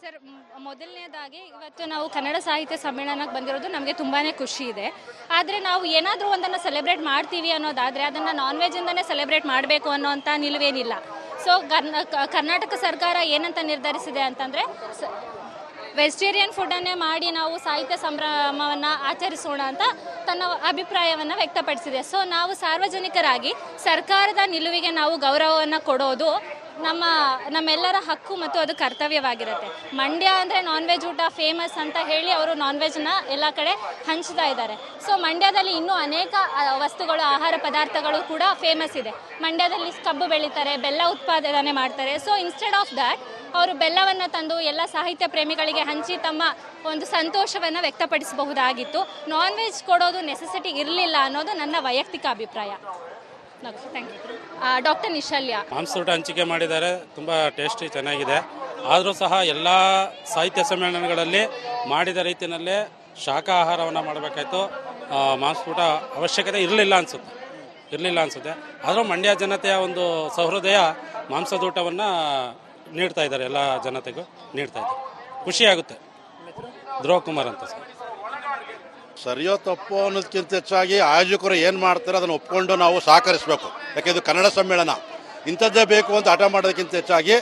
Sir, ಮೊದಲನೇದಾಗಿ ಇವತ್ತು ನಾವು ಕನ್ನಡ ಸಾಹಿತ್ಯ ಸಮ್ಮೇಳನಕ್ಕೆ ಬಂದಿರೋದು ನಮಗೆ ತುಂಬಾ ಖುಷಿ ಇದೆ. ಆದರೆ ನಾವು ಏನಾದರೂ ಒಂದನ್ನು ಸೆಲೆಬ್ರೇಟ್ ಮಾಡ್ತೀವಿ ಅನ್ನೋದಾದರೆ ಅದನ್ನು ನಾನ್ ವೆಜ್ಜಿಂದನೇ ಸೆಲೆಬ್ರೇಟ್ ಮಾಡಬೇಕು ಅನ್ನೋಂಥ ನಿಲುವೇನಿಲ್ಲ. ಸೊ ಕರ್ನಾಟಕ ಸರ್ಕಾರ ಏನಂತ ನಿರ್ಧರಿಸಿದೆ ಅಂತಂದರೆ ವೆಜಿಟೇರಿಯನ್ ಫುಡ್ಡನ್ನೇ ಮಾಡಿ ನಾವು ಸಾಹಿತ್ಯ ಸಂಭ್ರಮವನ್ನು ಆಚರಿಸೋಣ ಅಂತ ತನ್ನ ಅಭಿಪ್ರಾಯವನ್ನು ವ್ಯಕ್ತಪಡಿಸಿದೆ. ಸೊ ನಾವು ಸಾರ್ವಜನಿಕರಾಗಿ ಸರ್ಕಾರದ ನಿಲುವಿಗೆ ನಾವು ಗೌರವವನ್ನು ಕೊಡೋದು ನಮ್ಮೆಲ್ಲರ ಹಕ್ಕು ಮತ್ತು ಅದು ಕರ್ತವ್ಯವಾಗಿರುತ್ತೆ. ಮಂಡ್ಯ ಅಂದರೆ ನಾನ್ ವೆಜ್ ಊಟ ಫೇಮಸ್ ಅಂತ ಹೇಳಿ ಅವರು ನಾನ್ ವೆಜ್ನ ಎಲ್ಲ ಕಡೆ ಹಂಚ್ತಾ ಇದ್ದಾರೆ. ಸೊ ಮಂಡ್ಯದಲ್ಲಿ ಇನ್ನೂ ಅನೇಕ ವಸ್ತುಗಳು, ಆಹಾರ ಪದಾರ್ಥಗಳು ಕೂಡ ಫೇಮಸ್ ಇದೆ. ಮಂಡ್ಯದಲ್ಲಿ ಕಬ್ಬು ಬೆಳೀತಾರೆ, ಬೆಲ್ಲ ಉತ್ಪಾದನೆ ಮಾಡ್ತಾರೆ. ಸೊ ಇನ್ಸ್ಟೆಡ್ ಆಫ್ ದ್ಯಾಟ್ ಅವರು ಬೆಲ್ಲವನ್ನು ತಂದು ಎಲ್ಲ ಸಾಹಿತ್ಯ ಪ್ರೇಮಿಗಳಿಗೆ ಹಂಚಿ ತಮ್ಮ ಒಂದು ಸಂತೋಷವನ್ನು ವ್ಯಕ್ತಪಡಿಸಬಹುದಾಗಿತ್ತು. ನಾನ್ ವೆಜ್ ಕೊಡೋದು ನೆಸೆಸಿಟಿ ಇರಲಿಲ್ಲ ಅನ್ನೋದು ನನ್ನ ವೈಯಕ್ತಿಕ ಅಭಿಪ್ರಾಯ. Thank you. ಡಾಕ್ಟರ್ ನಿಶಲ್ಯ. ಮಾಂಸೂಟ ಹಂಚಿಕೆ ಮಾಡಿದ್ದಾರೆ, ತುಂಬ ಟೇಸ್ಟಿ ಚೆನ್ನಾಗಿದೆ. ಆದರೂ ಸಹ ಎಲ್ಲ ಸಾಹಿತ್ಯ ಸಮ್ಮೇಳನಗಳಲ್ಲಿ ಮಾಡಿದ ರೀತಿಯಲ್ಲೇ ಶಾಖಾಹಾರವನ್ನು ಮಾಡಬೇಕಾಯ್ತು. ಮಾಂಸೂಟ ಅವಶ್ಯಕತೆ ಇರಲಿಲ್ಲ ಅನಿಸುತ್ತೆ. ಆದರೂ ಮಂಡ್ಯ ಜನತೆಯ ಒಂದು ಸಹೃದಯ ಮಾಂಸದೂಟವನ್ನು ನೀಡ್ತಾ ಇದ್ದಾರೆ, ಎಲ್ಲ ಜನತೆಗೂ ನೀಡ್ತಾ ಇದ್ದಾರೆ. ಖುಷಿಯಾಗುತ್ತೆ. ಧ್ರುವ ಕುಮಾರ್ ಅಂತ ಸರ್. ಸರಿಯೋ ತಪ್ಪು ಅನ್ನೋದಕ್ಕಿಂತ ಹೆಚ್ಚಾಗಿ ಆಯೋಜಕರು ಏನು ಮಾಡ್ತಾರೆ ಅದನ್ನು ಒಪ್ಕೊಂಡು ನಾವು ಸಹಕರಿಸಬೇಕು. ಯಾಕೆಂದು ಕನ್ನಡ ಸಮ್ಮೇಳನ ಇಂಥದ್ದೇ ಬೇಕು ಅಂತ ಹಠ ಮಾಡೋದಕ್ಕಿಂತ ಹೆಚ್ಚಾಗಿ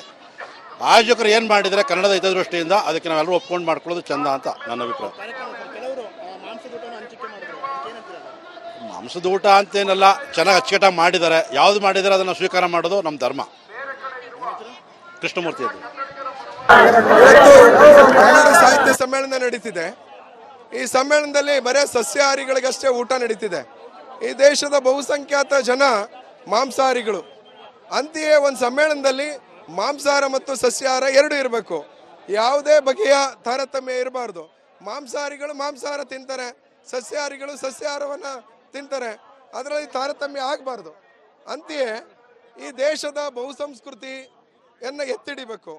ಆಯೋಜಕರು ಏನು ಮಾಡಿದರೆ ಕನ್ನಡದ ಹಿತದೃಷ್ಟಿಯಿಂದ ಅದಕ್ಕೆ ನಾವೆಲ್ಲರೂ ಒಪ್ಕೊಂಡು ಮಾಡ್ಕೊಳ್ಳೋದು ಚೆಂದ ಅಂತ ನನ್ನ ಅಭಿಪ್ರಾಯ. ಮಾಂಸದ ಊಟ ಅಂತೇನಲ್ಲ, ಚೆನ್ನಾಗಿ ಅಚ್ಚುಕಟ್ಟಾಗಿ ಮಾಡಿದ್ದಾರೆ. ಯಾವುದು ಮಾಡಿದರೆ ಅದನ್ನು ಸ್ವೀಕಾರ ಮಾಡೋದು ನಮ್ಮ ಧರ್ಮ. ಕೃಷ್ಣಮೂರ್ತಿ ಅವರು. ಕನ್ನಡ ಸಾಹಿತ್ಯ ಸಮ್ಮೇಳನ ನಡೀತಿದೆ. ಈ ಸಮ್ಮೇಳನದಲ್ಲಿ ಬರೇ ಸಸ್ಯಾಹಾರಿಗಳಿಗಷ್ಟೇ ಊಟ ನಡೀತಿದೆ. ಈ ದೇಶದ ಬಹುಸಂಖ್ಯಾತ ಜನ ಮಾಂಸಾಹಾರಿಗಳು. ಅಂತೆಯೇ ಒಂದು ಸಮ್ಮೇಳನದಲ್ಲಿ ಮಾಂಸಾಹಾರ ಮತ್ತು ಸಸ್ಯಾಹಾರ ಎರಡು ಇರಬೇಕು. ಯಾವುದೇ ಬಗೆಯ ತಾರತಮ್ಯ ಇರಬಾರ್ದು. ಮಾಂಸಾಹಾರಿಗಳು ಮಾಂಸಾಹಾರ ತಿಂತಾರೆ, ಸಸ್ಯಾಹಾರಿಗಳು ಸಸ್ಯಾಹಾರವನ್ನು ತಿಂತಾರೆ. ಅದರಲ್ಲಿ ತಾರತಮ್ಯ ಆಗಬಾರ್ದು. ಅಂತೆಯೇ ಈ ದೇಶದ ಬಹುಸಂಸ್ಕೃತಿಯನ್ನು ಎತ್ತಿಡಿಬೇಕು.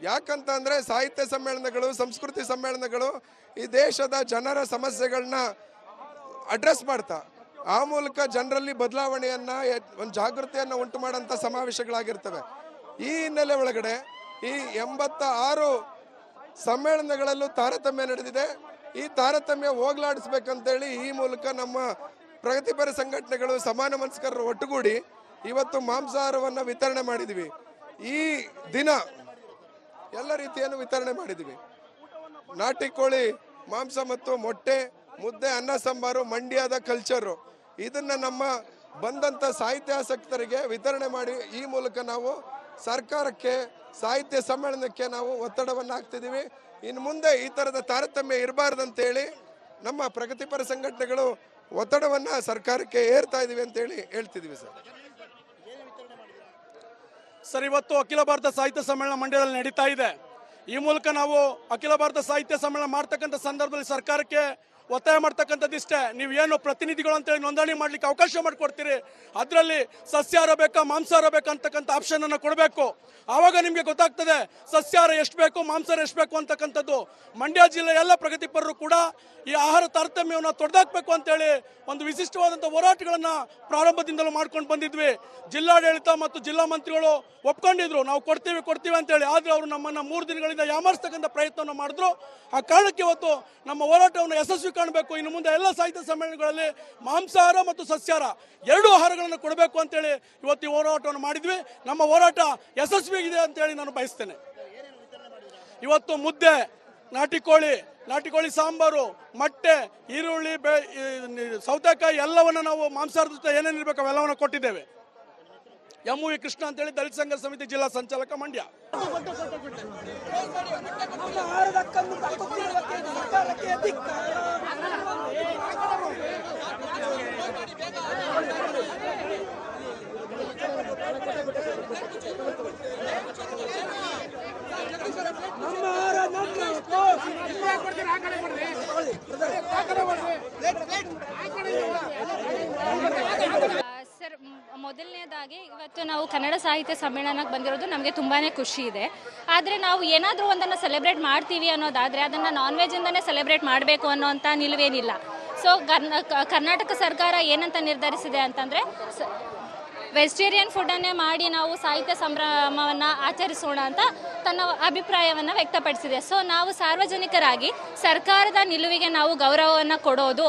ಯಾಕಂತ ಅಂದರೆ ಸಾಹಿತ್ಯ ಸಮ್ಮೇಳನಗಳು, ಸಂಸ್ಕೃತಿ ಸಮ್ಮೇಳನಗಳು ಈ ದೇಶದ ಜನರ ಸಮಸ್ಯೆಗಳನ್ನ ಅಡ್ರೆಸ್ ಮಾಡ್ತಾ ಆ ಮೂಲಕ ಜನರಲ್ಲಿ ಬದಲಾವಣೆಯನ್ನು, ಒಂದು ಜಾಗೃತಿಯನ್ನು ಉಂಟು ಮಾಡೋಂಥ ಸಮಾವೇಶಗಳಾಗಿರ್ತವೆ. ಈ ಹಿನ್ನೆಲೆ ಒಳಗಡೆ ಈ 86 ಸಮ್ಮೇಳನಗಳಲ್ಲೂ ತಾರತಮ್ಯ ನಡೆದಿದೆ. ಈ ತಾರತಮ್ಯ ಹೋಗ್ಲಾಡಿಸ್ಬೇಕಂತೇಳಿ ಈ ಮೂಲಕ ನಮ್ಮ ಪ್ರಗತಿಪರ ಸಂಘಟನೆಗಳು, ಸಮಾನ ಮನಸ್ಕರರು ಒಟ್ಟುಗೂಡಿ ಇವತ್ತು ಮಾಂಸಾಹಾರವನ್ನು ವಿತರಣೆ ಮಾಡಿದ್ದೀವಿ. ಈ ದಿನ ಎಲ್ಲ ರೀತಿಯನ್ನು ವಿತರಣೆ ಮಾಡಿದ್ದೀವಿ. ನಾಟಿ ಕೋಳಿ ಮಾಂಸ ಮತ್ತು ಮೊಟ್ಟೆ, ಮುದ್ದೆ, ಅನ್ನ ಸಾಂಬಾರು ಮಂಡ್ಯದ ಕಲ್ಚರು. ಇದನ್ನು ನಮ್ಮ ಬಂದಂಥ ಸಾಹಿತ್ಯಾಸಕ್ತರಿಗೆ ವಿತರಣೆ ಮಾಡಿ ಈ ಮೂಲಕ ನಾವು ಸರ್ಕಾರಕ್ಕೆ, ಸಾಹಿತ್ಯ ಸಮ್ಮೇಳನಕ್ಕೆ ನಾವು ಒತ್ತಡವನ್ನು ಹಾಕ್ತಿದ್ದೀವಿ. ಇನ್ನು ಮುಂದೆ ಈ ಥರದ ತಾರತಮ್ಯ ಇರಬಾರ್ದಂತೇಳಿ ನಮ್ಮ ಪ್ರಗತಿಪರ ಸಂಘಟನೆಗಳು ಒತ್ತಡವನ್ನು ಸರ್ಕಾರಕ್ಕೆ ಏರ್ತಾ ಇದ್ದೀವಿ ಅಂತೇಳಿ ಹೇಳ್ತಿದ್ದೀವಿ ಸರ್. ಇವತ್ತು ಅಖಿಲ ಭಾರತ ಸಾಹಿತ್ಯ ಸಮ್ಮೇಳನ ಮಂಡ್ಯದಲ್ಲಿ ನಡೀತಾ ಇದೆ. ಈ ಮೂಲಕ ನಾವು ಅಖಿಲ ಭಾರತ ಸಾಹಿತ್ಯ ಸಮ್ಮೇಳನ ಮಾಡ್ತಕ್ಕಂಥ ಸಂದರ್ಭದಲ್ಲಿ ಸರ್ಕಾರಕ್ಕೆ ಒತ್ತಾಯ ಮಾಡ್ತಕ್ಕಂಥದ್ದಿಷ್ಟೇ. ನೀವು ಏನು ಪ್ರತಿನಿಧಿಗಳು ಅಂತೇಳಿ ನೋಂದಣಿ ಮಾಡಲಿಕ್ಕೆ ಅವಕಾಶ ಮಾಡಿಕೊಡ್ತೀರಿ, ಅದರಲ್ಲಿ ಸಸ್ಯಾಹಾರ ಬೇಕಾ ಮಾಂಸಾಹಾರ ಬೇಕಾ ಅಂತಕ್ಕಂಥ ಆಪ್ಷನನ್ನು ಕೊಡಬೇಕು. ಆವಾಗ ನಿಮಗೆ ಗೊತ್ತಾಗ್ತದೆ ಸಸ್ಯಾಹಾರ ಎಷ್ಟು ಬೇಕು, ಮಾಂಸಾಹಾರ ಎಷ್ಟು ಬೇಕು ಅಂತಕ್ಕಂಥದ್ದು. ಮಂಡ್ಯ ಜಿಲ್ಲೆಯ ಎಲ್ಲ ಪ್ರಗತಿಪರರು ಕೂಡ ಈ ಆಹಾರ ತಾರತಮ್ಯವನ್ನು ತೊಡೆದಾಕಬೇಕು ಅಂತೇಳಿ ಒಂದು ವಿಶಿಷ್ಟವಾದಂಥ ಹೋರಾಟಗಳನ್ನು ಪ್ರಾರಂಭದಿಂದಲೂ ಮಾಡ್ಕೊಂಡು ಬಂದಿದ್ವಿ. ಜಿಲ್ಲಾಡಳಿತ ಮತ್ತು ಜಿಲ್ಲಾ ಮಂತ್ರಿಗಳು ಒಪ್ಕೊಂಡಿದ್ರು, ನಾವು ಕೊಡ್ತೀವಿ ಅಂತೇಳಿ. ಆದರೆ ಅವರು ನಮ್ಮನ್ನು 3 ದಿನಗಳಿಂದ ಯಾಮಾರಿಸ್ತಕ್ಕಂಥ ಪ್ರಯತ್ನವನ್ನು ಮಾಡಿದ್ರು. ಆ ಕಾರಣಕ್ಕೆ ಇವತ್ತು ನಮ್ಮ ಹೋರಾಟವನ್ನು ಯಶಸ್ವಿ ಕಾಣಬೇಕು. ಇನ್ನು ಮುಂದೆ ಎಲ್ಲ ಸಾಹಿತ್ಯ ಸಮ್ಮೇಳನಗಳಲ್ಲಿ ಮಾಂಸಾಹಾರ ಮತ್ತು ಸಸ್ಯಾಹಾರ 2 ಆಹಾರಗಳನ್ನು ಕೊಡಬೇಕು ಅಂತೇಳಿ ಇವತ್ತು ಈ ಹೋರಾಟವನ್ನು ಮಾಡಿದ್ವಿ. ನಮ್ಮ ಹೋರಾಟ ಯಶಸ್ವಿಯಾಗಿದೆ ಅಂತೇಳಿ ನಾನು ಬಯಸ್ತೇನೆ. ಇವತ್ತು ಮುದ್ದೆ, ನಾಟಿ ಕೋಳಿ ಸಾಂಬಾರು, ಮೊಟ್ಟೆ, ಈರುಳ್ಳಿ, ಸೌತೆಕಾಯಿ ಎಲ್ಲವನ್ನು ನಾವು ಮಾಂಸಾಹಾರದ ಜೊತೆ ಏನೇನಿರಬೇಕು ಅವೆಲ್ಲವನ್ನು ಕೊಟ್ಟಿದ್ದೇವೆ. MV ಕೃಷ್ಣ ಅಂತೇಳಿ ದಲಿತ ಸಂಘ ಸಮಿತಿ ಜಿಲ್ಲಾ ಸಂಚಾಲಕ, ಮಂಡ್ಯ. ಸರ್, ಮೊದಲನೇದಾಗಿ ಇವತ್ತು ನಾವು ಕನ್ನಡ ಸಾಹಿತ್ಯ ಸಮ್ಮೇಳನಕ್ಕೆ ಬಂದಿರೋದು ನಮಗೆ ತುಂಬಾ ಖುಷಿ ಇದೆ. ಆದರೆ ನಾವು ಏನಾದರೂ ಒಂದನ್ನು ಸೆಲೆಬ್ರೇಟ್ ಮಾಡ್ತೀವಿ ಅನ್ನೋದಾದರೆ ಅದನ್ನು ನಾನ್ ವೆಜ್ಜಿಂದನೇ ಸೆಲೆಬ್ರೇಟ್ ಮಾಡಬೇಕು ಅನ್ನೋಂಥ ನಿಲುವೇನಿಲ್ಲ. ಸೊ ಕರ್ನಾಟಕ ಸರ್ಕಾರ ಏನಂತ ನಿರ್ಧರಿಸಿದೆ ಅಂತಂದರೆ ವೆಜಿಟೇರಿಯನ್ ಫುಡ್ಡನ್ನೇ ಮಾಡಿ ನಾವು ಸಾಹಿತ್ಯ ಸಂಭ್ರಮವನ್ನು ಆಚರಿಸೋಣ ಅಂತ ತನ್ನ ಅಭಿಪ್ರಾಯವನ್ನು ವ್ಯಕ್ತಪಡಿಸಿದೆ. ಸೊ ನಾವು ಸಾರ್ವಜನಿಕರಾಗಿ ಸರ್ಕಾರದ ನಿಲುವಿಗೆ ನಾವು ಗೌರವವನ್ನು ಕೊಡೋದು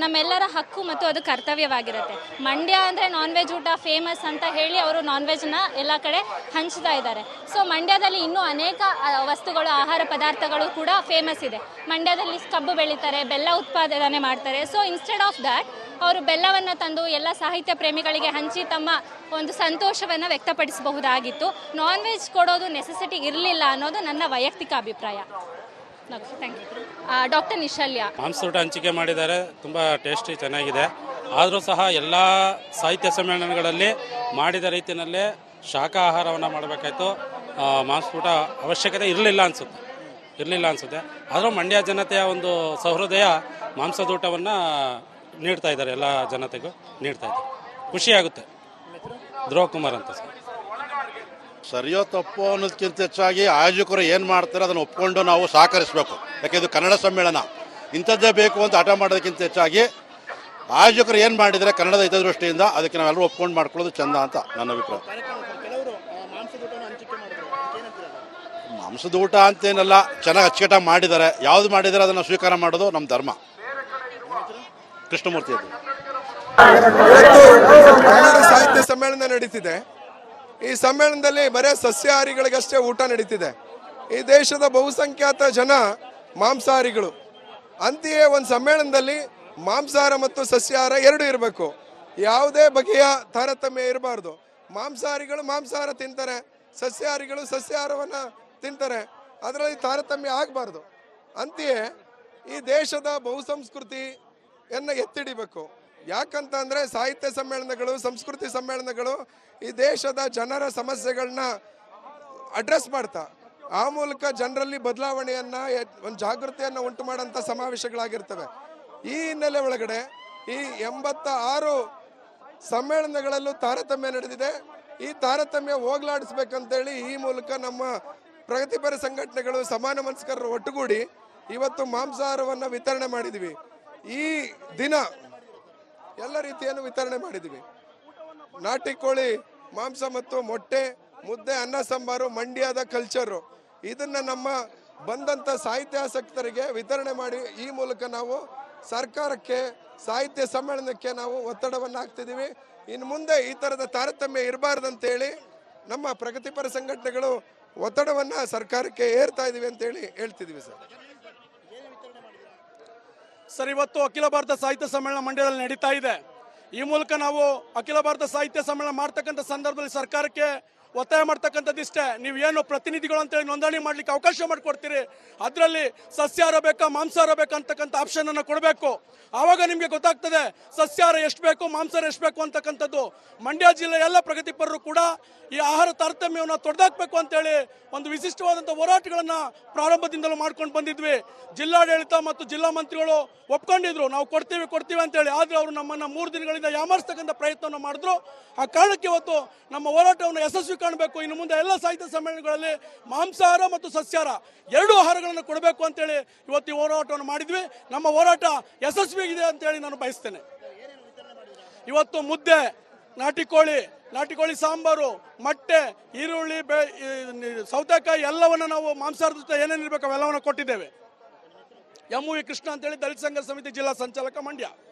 ನಮ್ಮೆಲ್ಲರ ಹಕ್ಕು ಮತ್ತು ಅದು ಕರ್ತವ್ಯವಾಗಿರುತ್ತೆ. ಮಂಡ್ಯ ಅಂದರೆ ನಾನ್ ವೆಜ್ ಊಟ ಫೇಮಸ್ ಅಂತ ಹೇಳಿ ಅವರು ನಾನ್ ವೆಜ್ನ ಎಲ್ಲ ಕಡೆ ಹಂಚ್ತಾ ಇದ್ದಾರೆ. ಸೊ ಮಂಡ್ಯದಲ್ಲಿ ಇನ್ನೂ ಅನೇಕ ವಸ್ತುಗಳು, ಆಹಾರ ಪದಾರ್ಥಗಳು ಕೂಡ ಫೇಮಸ್ ಇದೆ. ಮಂಡ್ಯದಲ್ಲಿ ಕಬ್ಬು ಬೆಳೀತಾರೆ, ಬೆಲ್ಲ ಉತ್ಪಾದನೆ ಮಾಡ್ತಾರೆ. ಸೊ ಇನ್ಸ್ಟೆಡ್ ಆಫ್ ದ್ಯಾಟ್ ಅವರು ಬೆಲ್ಲವನ್ನು ತಂದು ಎಲ್ಲ ಸಾಹಿತ್ಯ ಪ್ರೇಮಿಗಳಿಗೆ ಹಂಚಿ ತಮ್ಮ ಒಂದು ಸಂತೋಷವನ್ನು ವ್ಯಕ್ತಪಡಿಸಬಹುದಾಗಿತ್ತು. ನಾನ್ ವೆಜ್ ಕೊಡೋದು ನೆಸೆಸಿಟಿ ಇರಲಿಲ್ಲ ಅನ್ನೋದು ನನ್ನ ವೈಯಕ್ತಿಕ ಅಭಿಪ್ರಾಯ. Thank you. ಡಾಕ್ಟರ್ ನಿಶಲ್ಯ. ಮಾಂಸೂಟ ಹಂಚಿಕೆ ಮಾಡಿದ್ದಾರೆ, ತುಂಬ ಟೇಸ್ಟಿ ಚೆನ್ನಾಗಿದೆ. ಆದರೂ ಸಹ ಎಲ್ಲ ಸಾಹಿತ್ಯ ಸಮ್ಮೇಳನಗಳಲ್ಲಿ ಮಾಡಿದ ರೀತಿಯಲ್ಲೇ ಶಾಖಾಹಾರವನ್ನು ಮಾಡಬೇಕಾಯ್ತು. ಮಾಂಸೂಟ ಅವಶ್ಯಕತೆ ಇರಲಿಲ್ಲ ಅನಿಸುತ್ತೆ. ಆದರೂ ಮಂಡ್ಯ ಜನತೆಯ ಒಂದು ಸಹೃದಯ ಮಾಂಸದೂಟವನ್ನು ನೀಡ್ತಾ ಇದ್ದಾರೆ, ಎಲ್ಲ ಜನತೆಗೂ ನೀಡ್ತಾ ಇದ್ದಾರೆ. ಖುಷಿಯಾಗುತ್ತೆ. ಧ್ರುವ ಕುಮಾರ್ ಅಂತ ಸರ್. ಸರಿಯೋ ತಪ್ಪು ಅನ್ನೋದಕ್ಕಿಂತ ಹೆಚ್ಚಾಗಿ ಆಯೋಜಕರು ಏನು ಮಾಡ್ತಾರೆ ಅದನ್ನು ಒಪ್ಕೊಂಡು ನಾವು ಸಹಕರಿಸಬೇಕು. ಯಾಕೆ ಇದು ಕನ್ನಡ ಸಮ್ಮೇಳನ, ಇಂಥದ್ದೇ ಬೇಕು ಅಂತ ಹಠ ಮಾಡೋದಕ್ಕಿಂತ ಹೆಚ್ಚಾಗಿ ಆಯೋಜಕರು ಏನು ಮಾಡಿದರೆ ಕನ್ನಡದ ಹಿತದೃಷ್ಟಿಯಿಂದ ಅದಕ್ಕೆ ನಾವೆಲ್ಲರೂ ಒಪ್ಕೊಂಡು ಮಾಡ್ಕೊಳ್ಳೋದು ಚೆಂದ ಅಂತ ನನ್ನ ಅಭಿಪ್ರಾಯ. ಮಾಂಸದ ಊಟ ಅಂತೇನಲ್ಲ, ಚೆನ್ನಾಗಿ ಅಚ್ಚುಕಟ್ಟಾಗಿ ಮಾಡಿದ್ದಾರೆ. ಯಾವುದು ಮಾಡಿದರೆ ಅದನ್ನು ಸ್ವೀಕಾರ ಮಾಡೋದು ನಮ್ಮ ಧರ್ಮ. ಕೃಷ್ಣಮೂರ್ತಿ ಅದು. ಕನ್ನಡ ಸಾಹಿತ್ಯ ಸಮ್ಮೇಳನ ನಡೀತಿದೆ. ಈ ಸಮ್ಮೇಳನದಲ್ಲಿ ಬರೇ ಸಸ್ಯಾಹಾರಿಗಳಿಗಷ್ಟೇ ಊಟ ನಡೀತಿದೆ. ಈ ದೇಶದ ಬಹುಸಂಖ್ಯಾತ ಜನ ಮಾಂಸಾಹಾರಿಗಳು. ಅಂತೆಯೇ ಒಂದು ಸಮ್ಮೇಳನದಲ್ಲಿ ಮಾಂಸಾಹಾರ ಮತ್ತು ಸಸ್ಯಾಹಾರ ಎರಡೂ ಇರಬೇಕು. ಯಾವುದೇ ಬಗೆಯ ತಾರತಮ್ಯ ಇರಬಾರ್ದು. ಮಾಂಸಾಹಾರಿಗಳು ಮಾಂಸಾಹಾರ ತಿಂತಾರೆ, ಸಸ್ಯಾಹಾರಿಗಳು ಸಸ್ಯಾಹಾರವನ್ನು ತಿಂತಾರೆ. ಅದರಲ್ಲಿ ತಾರತಮ್ಯ ಆಗಬಾರ್ದು. ಅಂತೆಯೇ ಈ ದೇಶದ ಬಹುಸಂಸ್ಕೃತಿಯನ್ನು ಎತ್ತಿಡಿಬೇಕು. ಯಾಕಂತ ಅಂದರೆ ಸಾಹಿತ್ಯ ಸಮ್ಮೇಳನಗಳು, ಸಂಸ್ಕೃತಿ ಸಮ್ಮೇಳನಗಳು ಈ ದೇಶದ ಜನರ ಸಮಸ್ಯೆಗಳನ್ನ ಅಡ್ರೆಸ್ ಮಾಡ್ತಾ ಆ ಮೂಲಕ ಜನರಲ್ಲಿ ಬದಲಾವಣೆಯನ್ನು, ಒಂದು ಜಾಗೃತಿಯನ್ನು ಉಂಟು ಮಾಡೋಂಥ ಸಮಾವೇಶಗಳಾಗಿರ್ತವೆ. ಈ ಹಿನ್ನೆಲೆ ಒಳಗಡೆ ಈ 86 ಸಮ್ಮೇಳನಗಳಲ್ಲೂ ತಾರತಮ್ಯ ನಡೆದಿದೆ. ಈ ತಾರತಮ್ಯ ಹೋಗ್ಲಾಡಿಸ್ಬೇಕಂತೇಳಿ ಈ ಮೂಲಕ ನಮ್ಮ ಪ್ರಗತಿಪರ ಸಂಘಟನೆಗಳು, ಸಮಾನ ಮನಸ್ಕರರು ಒಟ್ಟುಗೂಡಿ ಇವತ್ತು ಮಾಂಸಾಹಾರವನ್ನು ವಿತರಣೆ ಮಾಡಿದ್ವಿ. ಈ ದಿನ ಎಲ್ಲ ರೀತಿಯನ್ನು ವಿತರಣೆ ಮಾಡಿದ್ವಿ. ನಾಟಿ ಕೋಳಿ ಮಾಂಸ ಮತ್ತು ಮೊಟ್ಟೆ, ಮುದ್ದೆ, ಅನ್ನ ಸಾಂಬಾರು ಮಂಡ್ಯದ ಕಲ್ಚರು, ಇದನ್ನು ನಮ್ಮ ಬಂದಂಥ ಸಾಹಿತ್ಯಾಸಕ್ತರಿಗೆ ವಿತರಣೆ ಮಾಡಿ ಈ ಮೂಲಕ ನಾವು ಸರ್ಕಾರಕ್ಕೆ, ಸಾಹಿತ್ಯ ಸಮ್ಮೇಳನಕ್ಕೆ ನಾವು ಒತ್ತಡವನ್ನು ಹಾಕ್ತಿದ್ದೀವಿ. ಇನ್ನು ಮುಂದೆ ಈ ಥರದ ತಾರತಮ್ಯ ಇರಬಾರ್ದಂತೇಳಿ ನಮ್ಮ ಪ್ರಗತಿಪರ ಸಂಘಟನೆಗಳು ಒತ್ತಡವನ್ನು ಸರ್ಕಾರಕ್ಕೆ ಏರ್ತಾ ಇದ್ದೀವಿ ಅಂತೇಳಿ ಹೇಳ್ತಿದ್ದೀವಿ ಸರ್. ಇವತ್ತು ಅಖಿಲ ಭಾರತ ಸಾಹಿತ್ಯ ಸಮ್ಮೇಳನ ಮಂಡ್ಯದಲ್ಲಿ ನಡೀತಾ ಇದೆ. ಈ ಮೂಲಕ ನಾವು ಅಖಿಲ ಭಾರತ ಸಾಹಿತ್ಯ ಸಮ್ಮೇಳನ ಮಾಡ್ತಕ್ಕಂಥ ಸಂದರ್ಭದಲ್ಲಿ ಸರ್ಕಾರಕ್ಕೆ ಒತ್ತಾಯ ಮಾಡ್ತಕ್ಕಂಥದ್ದಿಷ್ಟೇ. ನೀವು ಏನು ಪ್ರತಿನಿಧಿಗಳು ಅಂತೇಳಿ ನೋಂದಣಿ ಮಾಡಲಿಕ್ಕೆ ಅವಕಾಶ ಮಾಡಿಕೊಡ್ತೀರಿ, ಅದರಲ್ಲಿ ಸಸ್ಯಾಹಾರ ಬೇಕಾ ಮಾಂಸಾಹಾರ ಬೇಕಾ ಅಂತಕ್ಕಂಥ ಆಪ್ಷನನ್ನು ಕೊಡಬೇಕು. ಆವಾಗ ನಿಮಗೆ ಗೊತ್ತಾಗ್ತದೆ ಸಸ್ಯಾಹಾರ ಎಷ್ಟು ಬೇಕು, ಮಾಂಸಾಹಾರ ಎಷ್ಟು ಬೇಕು ಅಂತಕ್ಕಂಥದ್ದು. ಮಂಡ್ಯ ಜಿಲ್ಲೆಯ ಎಲ್ಲ ಪ್ರಗತಿಪರರು ಕೂಡ ಈ ಆಹಾರ ತಾರತಮ್ಯವನ್ನು ತೊಡೆದಾಕಬೇಕು ಅಂತೇಳಿ ಒಂದು ವಿಶಿಷ್ಟವಾದಂಥ ಹೋರಾಟಗಳನ್ನು ಪ್ರಾರಂಭದಿಂದಲೂ ಮಾಡ್ಕೊಂಡು ಬಂದಿದ್ವಿ. ಜಿಲ್ಲಾಡಳಿತ ಮತ್ತು ಜಿಲ್ಲಾ ಮಂತ್ರಿಗಳು ಒಪ್ಕೊಂಡಿದ್ರು, ನಾವು ಕೊಡ್ತೀವಿ ಅಂತೇಳಿ. ಆದರೆ ಅವರು ನಮ್ಮನ್ನು 3 ದಿನಗಳಿಂದ ಯಾಮಾರಿಸ್ತಕ್ಕಂಥ ಪ್ರಯತ್ನವನ್ನು ಮಾಡಿದ್ರು. ಆ ಕಾರಣಕ್ಕೆ ಇವತ್ತು ನಮ್ಮ ಹೋರಾಟವನ್ನು ಯಶಸ್ವಿ ಕಾಣಬೇಕು. ಇನ್ನು ಮುಂದೆ ಎಲ್ಲ ಸಾಹಿತ್ಯ ಸಮ್ಮೇಳನಗಳಲ್ಲಿ ಮಾಂಸಾಹಾರ ಮತ್ತು ಸಸ್ಯಾಹಾರ ಎರಡೂ ಆಹಾರಗಳನ್ನು ಕೊಡಬೇಕು ಅಂತೇಳಿ ಇವತ್ತು ಈ ಹೋರಾಟವನ್ನು ಮಾಡಿದ್ವಿ. ನಮ್ಮ ಹೋರಾಟ ಯಶಸ್ವಿಯಾಗಿದೆ ಅಂತೇಳಿ ನಾನು ಬಯಸ್ತೇನೆ. ಇವತ್ತು ಮುದ್ದೆ, ನಾಟಿ ಕೋಳಿ ಸಾಂಬಾರು, ಮೊಟ್ಟೆ, ಈರುಳ್ಳಿ, ಸೌತೆಕಾಯಿ ಎಲ್ಲವನ್ನು ನಾವು ಮಾಂಸಾಹಾರದ ಜೊತೆ ಏನೇನಿರಬೇಕು ಅವೆಲ್ಲವನ್ನು ಕೊಟ್ಟಿದ್ದೇವೆ. MV ಕೃಷ್ಣ ಅಂತೇಳಿ ದಲಿತ ಸಂಘರ್ಷ ಸಮಿತಿ ಜಿಲ್ಲಾ ಸಂಚಾಲಕ, ಮಂಡ್ಯ.